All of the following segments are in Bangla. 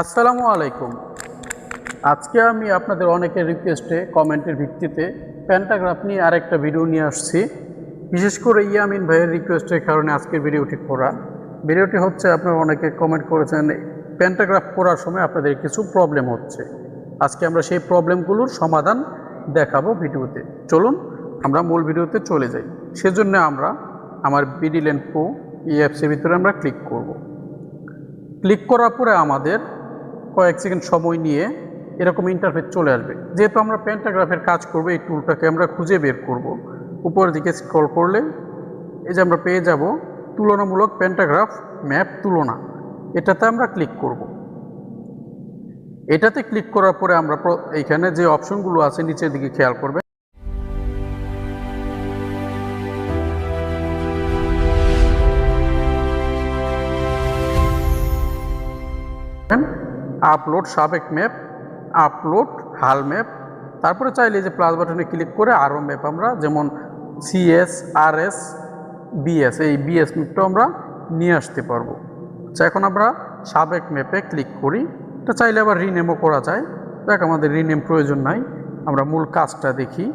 আসসালামু আলাইকুম। আজকে আমি আপনাদের অনেকের রিকোয়েস্টে কমেন্টের ভিত্তিতে প্যান্টাগ্রাফ নিয়ে আরেকটা ভিডিও নিয়ে আসছি। বিশেষ করে ইয়ামিন ভাইয়ের রিকোয়েস্টের কারণে আজকের ভিডিওটি করা। ভিডিওটি হচ্ছে আপনারা অনেকে কমেন্ট করেছেন প্যান্টাগ্রাফ করার সময় আপনাদের কিছু প্রবলেম হচ্ছে। আজকে আমরা সেই প্রবলেমগুলোর সমাধান দেখাবো ভিডিওতে। চলুন আমরা মূল ভিডিওতে চলে যাই। সেজন্য আমরা আমার বিডিল্যান্ড প্রো এই অ্যাপসের ভিতরে আমরা ক্লিক করব। ক্লিক করার পরে আমাদের কয়েক সেকেন্ড সময় নিয়ে এরকম ইন্টারফেস চলে আসবে। যেহেতু আমরা প্যান্টাগ্রাফের কাজ করব, এই টুলটাকে আমরা খুঁজে বের করব। উপরের দিকে স্ক্রল করলে এই যে আমরা পেয়ে যাব তুলনামূলক প্যান্টাগ্রাফ ম্যাপ তুলনা। এটাতে আমরা ক্লিক করব। এটাতে ক্লিক করার পরে আমরা এইখানে যে অপশনগুলো আছে নিচের দিকে খেয়াল করবেন। আপলোড সাবেক ম্যাপ, আপলোড হাল ম্যাপ, তারপরে চাইলে যে প্লাস বাটনে ক্লিক করে আরও ম্যাপ আমরা যেমন সিএস, আরএস, বিএস, এই বিএস ম্যাপটা আমরা নিয়ে আসতে পারবো। আচ্ছা, এখন আমরা সাবেক ম্যাপে ক্লিক করি। এটা চাইলে আবার রিনেমও করা যায়। দেখ, আমাদের রিনেম প্রয়োজন নাই, আমরা মূল কাজটা দেখি।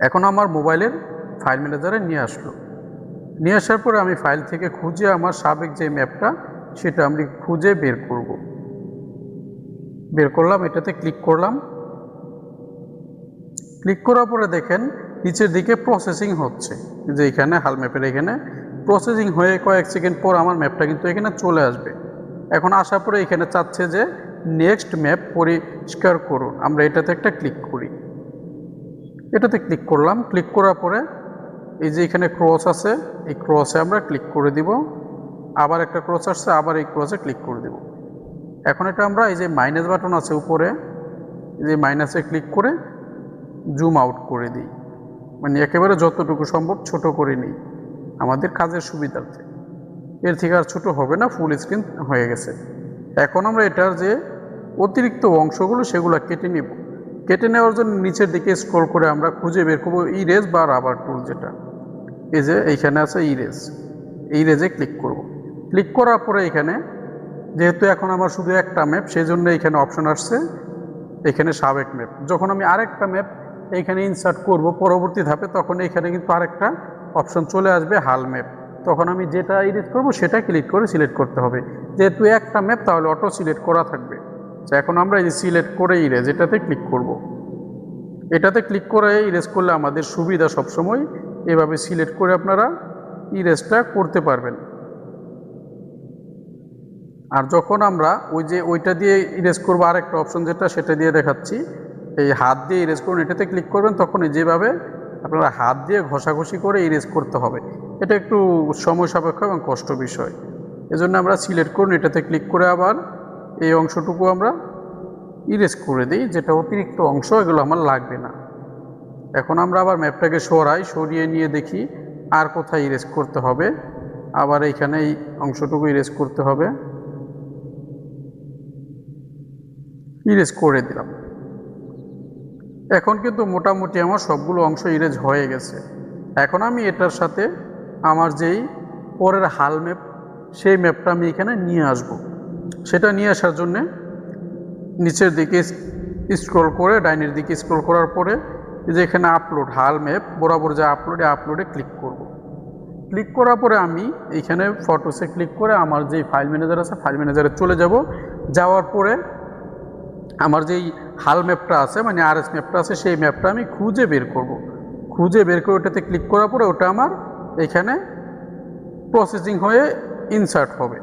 এখন আমার মোবাইলের ফাইল ম্যানেজারে নিয়ে আসলো। নিয়ে আসার পরে আমি ফাইল থেকে খুঁজে আমার সাবেক যে ম্যাপটা সেটা আমি খুঁজে বের করব। বের করলাম, এটাতে ক্লিক করলাম। ক্লিক করার পরে দেখেন নিচের দিকে প্রসেসিং হচ্ছে, যে এখানে হাল ম্যাপের এখানে প্রসেসিং হয়ে কয়েক সেকেন্ড পর আমার ম্যাপটা কিন্তু এখানে চলে আসবে। এখন আসার পরে এখানে চাচ্ছে যে নেক্সট ম্যাপ পরিষ্কার করুন। আমরা এটাতে একটা ক্লিক করি। এটাতে ক্লিক করলাম। ক্লিক করার পরে এই যে এখানে ক্রস আছে, এই ক্রসে আমরা ক্লিক করে দিব। আবার একটা ক্রস আসছে, আবার এই ক্রসে ক্লিক করে দিব। এখন এটা আমরা এই যে মাইনাস বাটন আছে উপরে, এই যে মাইনাসে ক্লিক করে জুম আউট করে দিই, মানে একেবারে যতটুকু সম্ভব ছোট করে নিই আমাদের কাজের সুবিধার্থে। এর থেকে আর ছোট হবে না, ফুল স্ক্রিন হয়ে গেছে। এখন আমরা এটার যে অতিরিক্ত অংশগুলো সেগুলো কেটে নিব। কেটে নেওয়ার জন্য নিচের দিকে স্ক্রল করে আমরা খুঁজে বের করবো ইরেজ বা রাবার টুল, যেটা এই যে এইখানে আছে ইরেজ। ইরেজে ক্লিক করব। ক্লিক করার পরে এখানে যেহেতু এখন আমার শুধু একটা ম্যাপ, সেই জন্য এখানে অপশন আসছে এখানে সাবেক ম্যাপ। যখন আমি আরেকটা ম্যাপ এইখানে ইনসার্ট করব পরবর্তী ধাপে, তখন এখানে কিন্তু আরেকটা অপশন চলে আসবে হাল ম্যাপ। তখন আমি যেটা ইরেজ করব সেটা ক্লিক করে সিলেক্ট করতে হবে। যেহেতু একটা ম্যাপ তাহলে অটো সিলেক্ট করা থাকবে। এখন আমরা এই যে সিলেক্ট করে ইরেজ এটাতে ক্লিক করব। এটাতে ক্লিক করে ইরেজ করলে আমাদের সুবিধা সবসময় এভাবে সিলেক্ট করে আপনারা ইরেজটা করতে পারবেন। আর যখন আমরা ওইটা দিয়ে ইরেজ করবো আরেকটা অপশন যেটা, সেটা দিয়ে দেখাচ্ছি, এই হাত দিয়ে ইরেজ করুন, এটাতে ক্লিক করবেন। তখন যেভাবে আপনারা হাত দিয়ে ঘষাঘষি করে ইরেজ করতে হবে, এটা একটু সময় সাপেক্ষ এবং কষ্ট বিষয়। এজন্য আমরা সিলেক্ট করুন, এটাতে ক্লিক করে আবার এই অংশটুকু আমরা ইরেজ করে দিই, যেটা অতিরিক্ত অংশ, এগুলো আমার লাগবে না। এখন আমরা আবার ম্যাপটাকে সরিয়ে নিয়ে দেখি আর কোথায় ইরেজ করতে হবে। আবার এইখানে এই অংশটুকু ইরেজ করতে হবে, ইরেজ করে দিলাম। এখন কিন্তু মোটামুটি আমার সবগুলো অংশ ইরেজ হয়ে গেছে। এখন আমি এটার সাথে আমার যেই পরের হাল ম্যাপ, সেই ম্যাপটা আমি এখানে নিয়ে আসব। সেটা নিয়ে আসার জন্যে নিচের দিকে স্ক্রল করে ডাইনের দিকে স্ক্রল করার পরে যে এখানে আপলোড হাল ম্যাপ বরাবর যে আপলোডে ক্লিক করব। ক্লিক করার পরে আমি এইখানে ফটোসে ক্লিক করে আমার যেই ফাইল ম্যানেজার আছে ফাইল ম্যানেজারে চলে যাব। যাওয়ার পরে আমার যেই হাল ম্যাপটা আছে মানে আরএস ম্যাপটা আছে, সেই ম্যাপটা আমি খুঁজে বের করব। খুঁজে বের করে ওটাতে ক্লিক করার পরে ওটা আমার এখানে প্রসেসিং হয়ে ইনসার্ট হবে।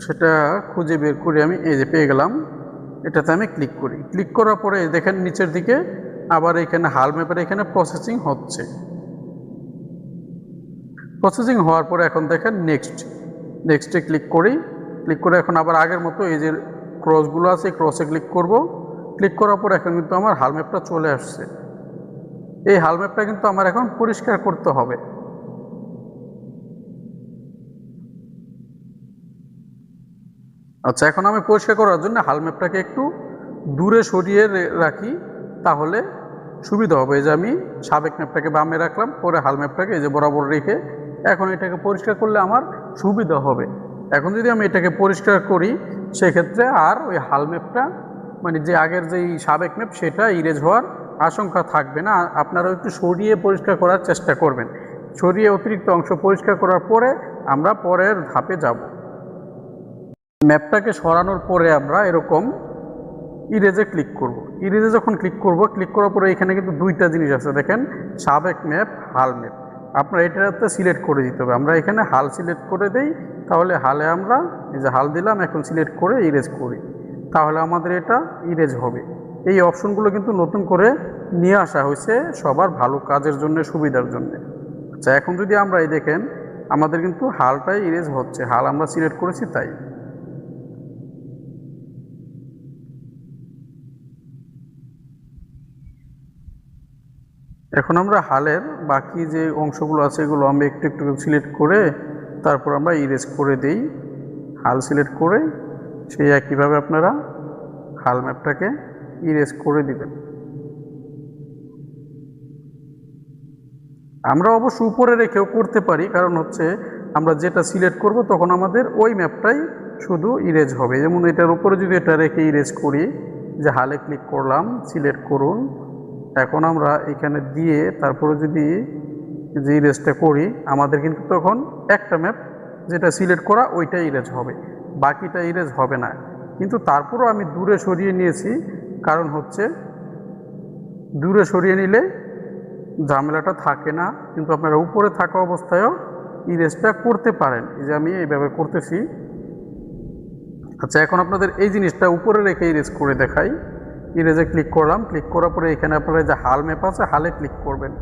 সেটা খুঁজে বের করে আমি এই যে পেয়ে গেলাম, এটাতে আমি ক্লিক করি। ক্লিক করার পরে দেখেন নিচের দিকে আবার এখানে হাল ম্যাপের এখানে প্রসেসিং হচ্ছে। প্রসেসিং হওয়ার পরে এখন দেখেন নেক্সটে ক্লিক করি। ক্লিক করে এখন আবার আগের মতো এই যে ক্রসগুলো আছে ক্রসে ক্লিক করব। ক্লিক করার পর এখন কিন্তু আমার হাল ম্যাপটা চলে আসছে। এই হাল ম্যাপটা কিন্তু আমার এখন পরিষ্কার করতে হবে। আচ্ছা, এখন আমি পরিষ্কার করার জন্য হাল ম্যাপটাকে একটু দূরে সরিয়ে রাখি, তাহলে সুবিধা হবে। এই যে আমি সাবেক ম্যাপটাকে বামে রাখলাম, পরে হাল ম্যাপটাকে এই যে বরাবর রেখে এখন এটাকে পরিষ্কার করলে আমার সুবিধা হবে। এখন যদি আমি এটাকে পরিষ্কার করি সেক্ষেত্রে আর ওই হাল ম্যাপটা মানে যে আগের যেই সাবেক ম্যাপ সেটা ইরেজ হওয়ার আশঙ্কা থাকবে না। আপনারাও একটু সরিয়ে পরিষ্কার করার চেষ্টা করবেন। সরিয়ে অতিরিক্ত অংশ পরিষ্কার করার পরে আমরা পরের ধাপে যাব। ম্যাপটাকে সরানোর পরে আমরা এরকম ইরেজে ক্লিক করব। ইরেজে যখন ক্লিক করব, ক্লিক করার পরে এখানে কিন্তু দুইটা জিনিস আছে দেখেন, সাবেক ম্যাপ, হাল ম্যাপ। আপনার এটাতে সিলেক্ট করে দিতে হবে। আমরা এখানে হাল সিলেক্ট করে দেই, তাহলে হালে আমরা এই যে হাল দিলাম, এখন সিলেক্ট করে ইরেজ করি, তাহলে আমাদের এটা ইরেজ হবে। এই অপশনগুলো কিন্তু নতুন করে নিয়ে আসা হয়েছে সবার ভালো কাজের জন্য, সুবিধার জন্য। আচ্ছা, এখন যদি আমরা এই দেখেন আমাদের কিন্তু হালটাই ইরেজ হচ্ছে, হাল আমরা সিলেক্ট করেছি তাই। এখন আমরা হালের বাকি যে অংশগুলো আছে এগুলো আমরা একটু একটু সিলেক্ট করে তারপর আমরা ইরেজ করে দেই। হাল সিলেক্ট করে সেই একইভাবে আপনারা হাল ম্যাপটাকে ইরেজ করে দিবেন। আমরা অবশ্য উপরে রেখেও করতে পারি, কারণ হচ্ছে আমরা যেটা সিলেক্ট করব তখন আমাদের ওই ম্যাপটাই শুধু ইরেজ হবে। যেমন এটার উপরে যদি এটা রেখে ইরেজ করি, যে হালে ক্লিক করলাম, সিলেক্ট করুন, এখন আমরা এখানে দিয়ে তারপরে যদি যে ইরেজটা করি, আমাদের কিন্তু তখন একটা ম্যাপ যেটা সিলেক্ট করা ওইটাই ইরেজ হবে, বাকিটা ইরেজ হবে না। কিন্তু তারপরও আমি দূরে সরিয়ে নিয়েছি, কারণ হচ্ছে দূরে সরিয়ে নিলে ঝামেলাটা থাকে না, কিন্তু আপনারা উপরে থাকা অবস্থায়ও ইরেজটা করতে পারেন। এই যে আমি এইভাবে করতেছি। আচ্ছা, এখন আপনাদের এই জিনিসটা উপরে রেখে ইরেজ করে দেখাই। ইরেজে ক্লিক করলাম, ক্লিক করার পরে এখানে আপনারা যে হাল ম্যাপ আছে হালে ক্লিক করবেন।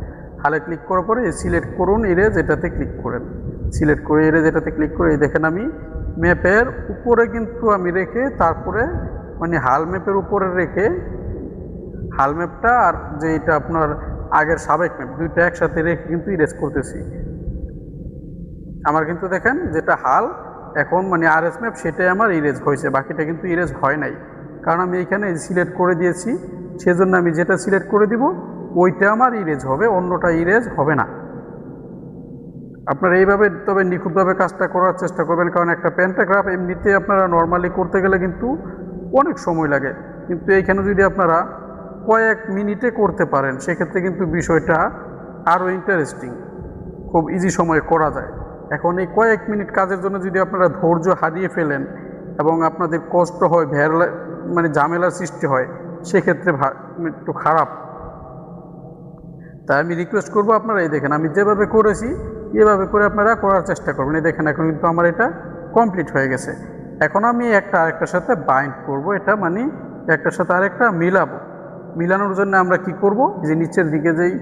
হালে ক্লিক করার পরে সিলেক্ট করুন ইরেজ, এটাতে ক্লিক করেন। সিলেক্ট করে ইরেজ এটাতে ক্লিক করে দেখেন আমি ম্যাপের উপরে কিন্তু আমি রেখে তারপরে মানে হাল ম্যাপের উপরে রেখে হাল ম্যাপটা আর যে এটা আপনার আগের সাবেক ম্যাপ দুইটা একসাথে রেখে কিন্তু ইরেজ করতেছি। আমার কিন্তু দেখেন যেটা হাল এখন মানে আরএস ম্যাপ সেটাই আমার ইরেজ হয়েছে, বাকিটা কিন্তু ইরেজ হয় নাই, কারণ আমি এখানে সিলেক্ট করে দিয়েছি। সেজন্য আমি যেটা সিলেক্ট করে দিব ওইটা আমার ইরেজ হবে, অন্যটা ইরেজ হবে না। আপনারা এইভাবে তবে নিখুঁতভাবে কাজটা করার চেষ্টা করবেন, কারণ একটা প্যান্টাগ্রাফ এমনিতে আপনারা নর্মালি করতে গেলে কিন্তু অনেক সময় লাগে, কিন্তু এইখানে যদি আপনারা কয়েক মিনিটে করতে পারেন সেক্ষেত্রে কিন্তু বিষয়টা আরও ইন্টারেস্টিং, খুব ইজি সময়ে করা যায়। এখন এই কয়েক মিনিট কাজের জন্য যদি আপনারা ধৈর্য হারিয়ে ফেলেন এবং আপনাদের কষ্ট হয়, মানে ঝামেলার সৃষ্টি হয়, সেক্ষেত্রে একটু খারাপ। তাই আমি রিকোয়েস্ট করবো আপনারা এই দেখেন আমি যেভাবে করেছি এভাবে করে আপনারা করার চেষ্টা করবেন। এই দেখেন এখন কিন্তু আমার এটা কমপ্লিট হয়ে গেছে। এখন আমি একটা আরেকটার সাথে বাইন্ড করব, এটা মানে একটার সাথে আরেকটা মিলাবো। মিলানোর জন্য আমরা কি করব, যে নিচের দিকে যেই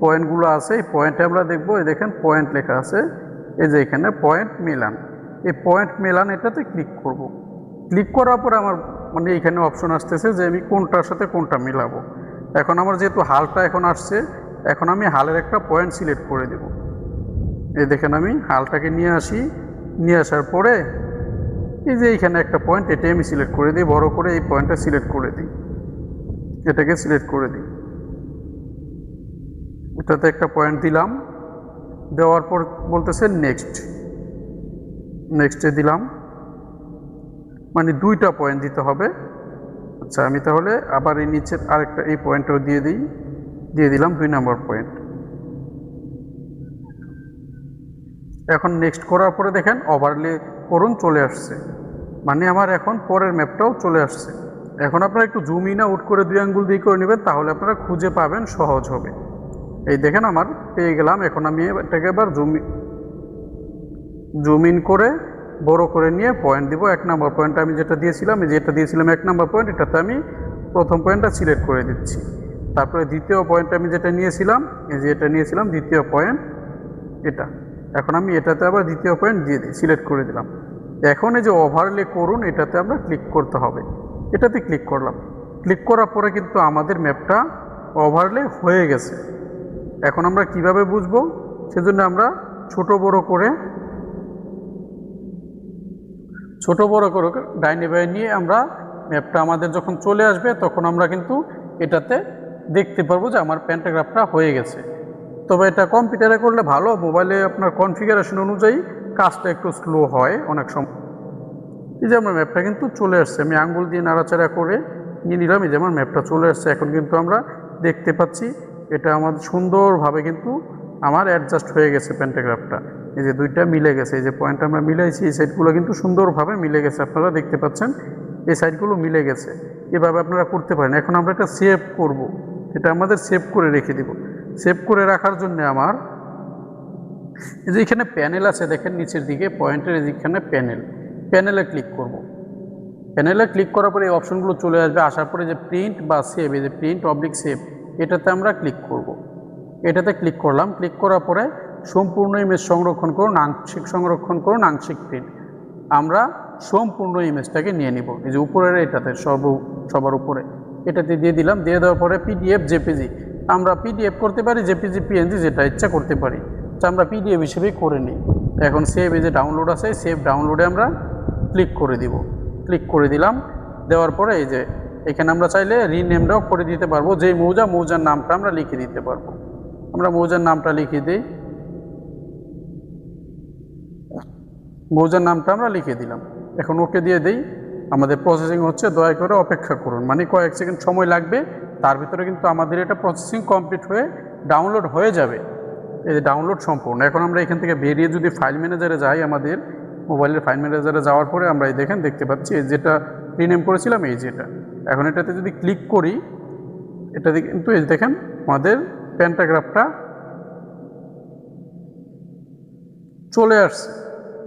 পয়েন্টগুলো আছে এই পয়েন্টে আমরা দেখব, এই দেখেন পয়েন্ট লেখা আছে, এই যে এখানে পয়েন্ট মেলান, এই পয়েন্ট মেলান এটাতে ক্লিক করব। ক্লিক করার পরে আমার মানে এখানে অপশন আসতেছে যে আমি কোনটার সাথে কোনটা মিলাবো। এখন আমার যেহেতু হালটা এখন আসছে, এখন আমি হালের একটা পয়েন্ট সিলেক্ট করে দেব। এই দেখেন আমি হালটাকে নিয়ে আসি, নিয়ে আসার পরে এই যে এইখানে একটা পয়েন্ট, এটাই আমি সিলেক্ট করে দিই, বড় করে এই পয়েন্টটা সিলেক্ট করে দিই, এটাকে সিলেক্ট করে দিই, এটাতে একটা পয়েন্ট দিলাম। দেওয়ার পর বলতেছে নেক্সট, নেক্সটে দিলাম, মানে দুইটা পয়েন্ট দিতে হবে। আচ্ছা, আমি তাহলে আবার এই নিচের আরেকটা এই পয়েন্টটাও দিয়ে দিই, দিয়ে দিলাম 2 নম্বর পয়েন্ট। এখন নেক্সট করার পরে দেখেন ওভারলে করুন চলে আসছে, মানে আমার এখন পরের ম্যাপটাও চলে আসছে। এখন আপনারা একটু জুম ইন আউট করে 2 আঙ্গুল দিয়ে করে নেবেন, তাহলে আপনারা খুঁজে পাবেন, সহজ হবে। এই দেখেন আমার পেয়ে গেলাম। এখন আমি এটাকে এবার জুম ইন করে বড় করে নিয়ে পয়েন্ট দিব। 1 নম্বর পয়েন্টটা আমি যেটা দিয়েছিলাম, যেটা দিয়েছিলাম 1 নম্বর পয়েন্ট, এটাতে আমি প্রথম পয়েন্টটা সিলেক্ট করে দিচ্ছি। তারপরে দ্বিতীয় পয়েন্টটা আমি যেটা নিয়েছিলাম, এই যে এটা নিয়েছিলাম দ্বিতীয় পয়েন্ট এটা, এখন আমি এটাতে আবার দ্বিতীয় পয়েন্ট দিয়ে দিই, সিলেক্ট করে দিলাম। এখন এই যে ওভারলে করুন এটাতে আমরা ক্লিক করতে হবে, এটাতে ক্লিক করলাম। ক্লিক করার পরে কিন্তু আমাদের ম্যাপটা ওভারলে হয়ে গেছে। এখন আমরা কিভাবে বুঝবো, সেজন্য আমরা ছোট বড় করে ডাইনে বাঁয়ে নিয়ে আমরা ম্যাপটা আমাদের যখন চলে আসবে তখন আমরা কিন্তু এটাতে দেখতে পারবো যে আমার প্যান্টাগ্রাফটা হয়ে গেছে। তবে এটা কম্পিউটারে করলে ভালো, মোবাইলে আপনার কনফিগারেশন অনুযায়ী কাজটা একটু স্লো হয় অনেক সময়। এই যে আমার ম্যাপটা কিন্তু চলে আসছে, আমি আঙ্গুল দিয়ে নাড়াচাড়া করে নিয়ে নিলাম। এই যে আমার ম্যাপটা চলে আসছে। এখন কিন্তু আমরা দেখতে পাচ্ছি এটা আমাদের সুন্দরভাবে কিন্তু আমার অ্যাডজাস্ট হয়ে গেছে প্যান্টাগ্রাফটা। এই যে দুইটা মিলে গেছে, এই যে পয়েন্ট আমরা মিলাইছি, এই সাইডগুলো কিন্তু সুন্দরভাবে মিলে গেছে, আপনারা দেখতে পাচ্ছেন এই সাইডগুলো মিলে গেছে। এভাবে আপনারা করতে পারেন। এখন আমরা এটা সেভ করব, এটা আমাদের সেভ করে রেখে দিব। সেভ করে রাখার জন্য আমার এই যে এখানে প্যানেল আছে দেখেন নিচের দিকে পয়েন্টের যেখানে প্যানেলে ক্লিক করব। প্যানেলে ক্লিক করার পরে এই অপশনগুলো চলে আসবে। আসার পরে যে প্রিন্ট বা সেভ, এই যে প্রিন্ট অবলিক সেভ, এটাতে আমরা ক্লিক করব। এটাতে ক্লিক করলাম। ক্লিক করার পরে সম্পূর্ণ ইমেজ সংরক্ষণ করুন, আংশিক সংরক্ষণ করুন, আংশিক প্রিন্ট। আমরা সম্পূর্ণ ইমেজটাকে নিয়ে নিব। এই যে উপরের এটাতে সবার উপরে এটাতে দিয়ে দিলাম। দিয়ে দেওয়ার পরে পিডিএফ, জেপিজি, আমরা পিডিএফ করতে পারি, জেপিজি, পিএনজি, যেটা ইচ্ছা করতে পারি। তো আমরা পিডিএফ হিসেবেই করে নিই। এখন সেভ, এই যে ডাউনলোড আছে, সেভ ডাউনলোডে আমরা ক্লিক করে দিব। ক্লিক করে দিলাম। দেওয়ার পরে এই যে এখানে আমরা চাইলে রিনেমটাও করে দিতে পারবো। যে মৌজার নামটা আমরা লিখে দিতে পারবো। আমরা মৌজার নামটা লিখে দিই, মৌজার নামটা আমরা লিখে দিলাম। এখন ওকে দিয়ে দিই। আমাদের প্রসেসিং হচ্ছে, দয়া করে অপেক্ষা করুন, মানে কয়েক সেকেন্ড সময় লাগবে। তার ভিতরে কিন্তু আমাদের এটা প্রসেসিং কমপ্লিট হয়ে ডাউনলোড হয়ে যাবে। এই যে ডাউনলোড সম্পূর্ণ। এখন আমরা এখান থেকে বেরিয়ে যদি ফাইল ম্যানেজারে যাই, আমাদের মোবাইলের ফাইল ম্যানেজারে যাওয়ার পরে আমরা এই দেখেন দেখতে পাচ্ছি যেটা রিনেম করেছিলাম, এই যেটা। এখন এটাতে যদি ক্লিক করি, এটাতে কিন্তু এই দেখেন আমাদের প্যান্টাগ্রাফটা চলে আসছে।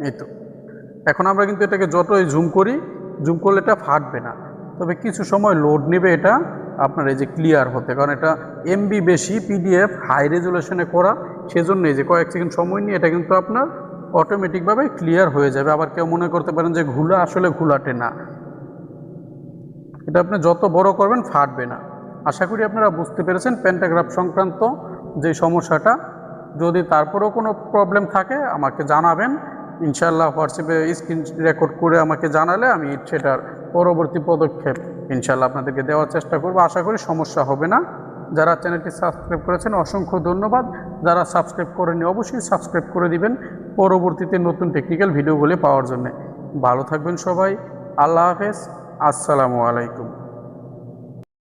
এই তো এখন আমরা কিন্তু এটাকে যতই জুম করি, জুম করলে এটা ফাটবে না, তবে কিছু সময় লোড নেবে এটা আপনার এই যে ক্লিয়ার হতে, কারণ এটা এমবি বেশি, পিডিএফ হাই রেজুলেশনে করা, সেজন্য এই যে কয়েক সেকেন্ড সময় নিয়ে এটা কিন্তু আপনার অটোমেটিকভাবে ক্লিয়ার হয়ে যাবে। আবার কেউ মনে করতে পারেন যে ঘোলা, আসলে ঘোলাটে না, এটা আপনি যত বড় করবেন ফাটবে না। আশা করি আপনারা বুঝতে পেরেছেন প্যান্টাগ্রাফ সংক্রান্ত যে সমস্যাটা। যদি তারপরেও কোনো প্রবলেম থাকে আমাকে জানাবেন, ইনশাআল্লাহ হোয়াটসঅ্যাপে স্ক্রিন রেকর্ড করে আমাকে জানালে আমি সেটার পরবর্তী পদক্ষেপ ইনশাআল্লাহ আপনাদেরকে দেওয়ার চেষ্টা করব। আশা করি সমস্যা হবে না। যারা চ্যানেলটি সাবস্ক্রাইব করেছেন অসংখ্য ধন্যবাদ। যারা সাবস্ক্রাইব করেননি অবশ্যই সাবস্ক্রাইব করে দিবেন পরবর্তীতে নতুন টেকনিক্যাল ভিডিওগুলি পাওয়ার জন্য। ভালো থাকবেন সবাই। আল্লাহ হাফেজ। আসসালামু আলাইকুম।